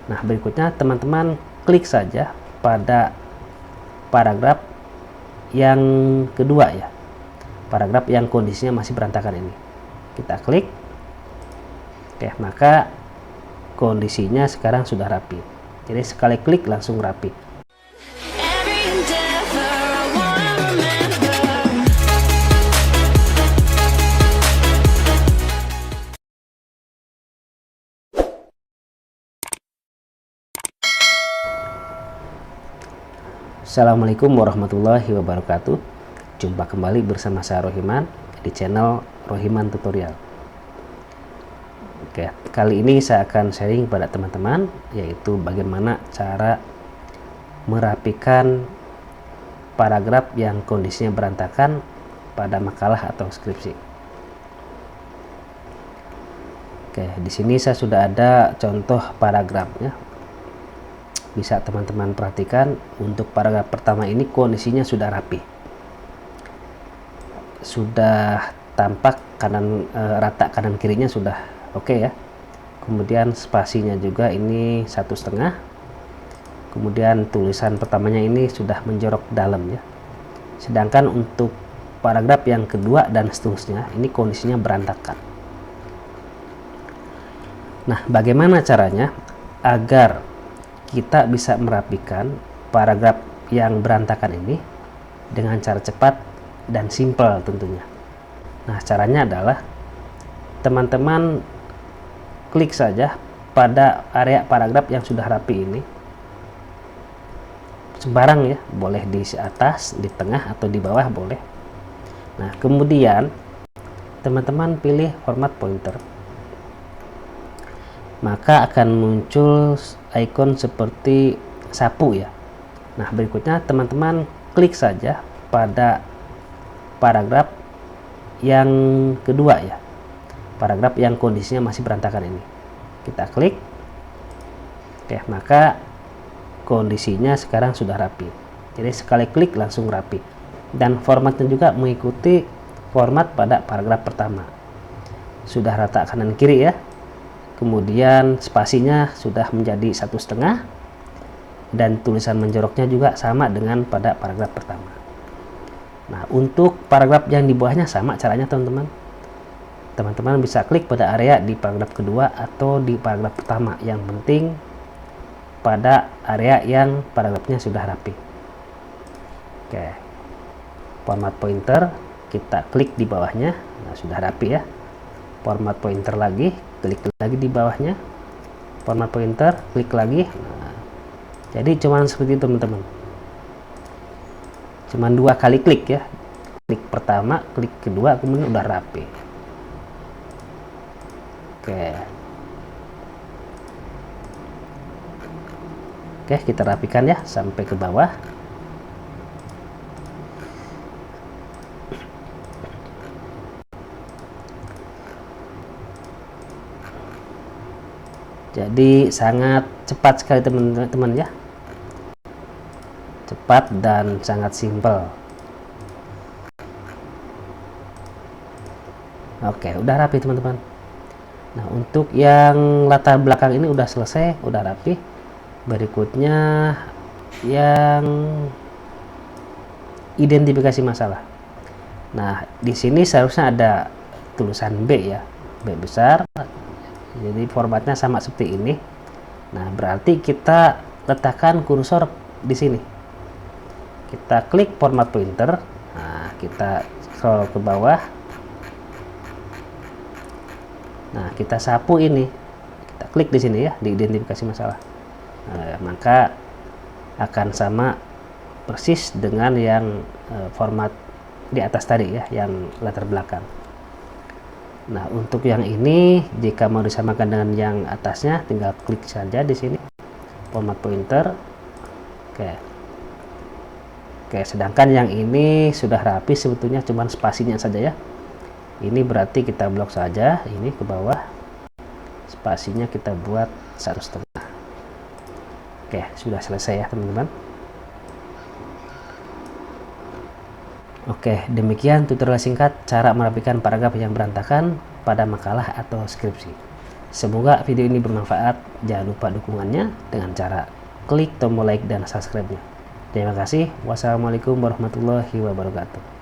Nah, berikutnya teman-teman klik saja pada paragraf yang kedua ya, paragraf yang kondisinya masih berantakan ini. Kita klik. Oke, maka kondisinya sekarang sudah rapi. Jadi sekali klik langsung rapi. Assalamualaikum warahmatullahi wabarakatuh. Jumpa kembali bersama saya Rohiman di channel Rohiman Tutorial. Oke, kali ini saya akan sharing pada teman-teman yaitu bagaimana cara merapikan paragraf yang kondisinya berantakan pada makalah atau skripsi. Oke, di sini saya sudah ada contoh paragrafnya. Bisa teman-teman perhatikan, untuk paragraf pertama ini kondisinya sudah rapi, sudah tampak rata kanan kirinya sudah oke ya. Kemudian spasinya juga ini 1,5. Kemudian tulisan pertamanya ini sudah menjorok dalam ya. Sedangkan untuk paragraf yang kedua dan seterusnya ini kondisinya berantakan. Nah, bagaimana caranya agar kita bisa merapikan paragraf yang berantakan ini dengan cara cepat dan simpel tentunya. Nah, caranya adalah teman-teman klik saja pada area paragraf yang sudah rapi ini. Sembarang ya, boleh di atas, di tengah, atau di bawah boleh. Nah, kemudian teman-teman pilih format pointer. Maka akan muncul icon seperti sapu ya. Nah, berikutnya teman-teman klik saja pada paragraf yang kedua ya, paragraf yang kondisinya masih berantakan ini. Kita klik. Oke, maka kondisinya sekarang sudah rapi. Jadi sekali klik langsung rapi. Dan formatnya juga mengikuti format pada paragraf pertama. Sudah rata kanan kiri ya. Kemudian spasinya sudah menjadi 1,5 dan tulisan menjoroknya juga sama dengan pada paragraf pertama. Nah, untuk paragraf yang di bawahnya sama caranya teman-teman. Teman-teman bisa klik pada area di paragraf kedua atau di paragraf pertama. Yang penting pada area yang paragrafnya sudah rapi. Oke, format pointer kita klik di bawahnya. Nah, sudah rapi ya. Format pointer lagi, klik lagi di bawahnya, format pointer, klik lagi. Nah, jadi cuman seperti itu teman-teman, cuman 2 kali klik ya, klik pertama, klik kedua, kemudian udah rapi. Oke, kita rapikan ya sampai ke bawah. Jadi sangat cepat sekali teman-teman ya, cepat dan sangat simpel. Oke, udah rapi teman-teman. Nah, untuk yang latar belakang ini udah selesai, udah rapi. Berikutnya yang identifikasi masalah. Nah, di sini seharusnya ada tulisan B ya, B besar. Jadi formatnya sama seperti ini. Nah, berarti kita letakkan kursor di sini. Kita klik format pointer. Nah, kita scroll ke bawah. Nah, kita sapu ini. Kita klik di sini ya, di identifikasi masalah. Nah, maka akan sama persis dengan yang format di atas tadi ya, yang latar belakang. Nah, untuk yang ini jika mau disamakan dengan yang atasnya tinggal klik saja di sini format pointer. Oke, sedangkan yang ini sudah rapi, sebetulnya cuman spasinya saja ya. Ini berarti kita blok saja ini ke bawah, spasinya kita buat 1,5. Oke, sudah selesai ya teman-teman. Oke, demikian tutorial singkat cara merapikan paragraf yang berantakan pada makalah atau skripsi. Semoga video ini bermanfaat. Jangan lupa dukungannya dengan cara klik tombol like dan subscribe-nya. Terima kasih. Wassalamualaikum warahmatullahi wabarakatuh.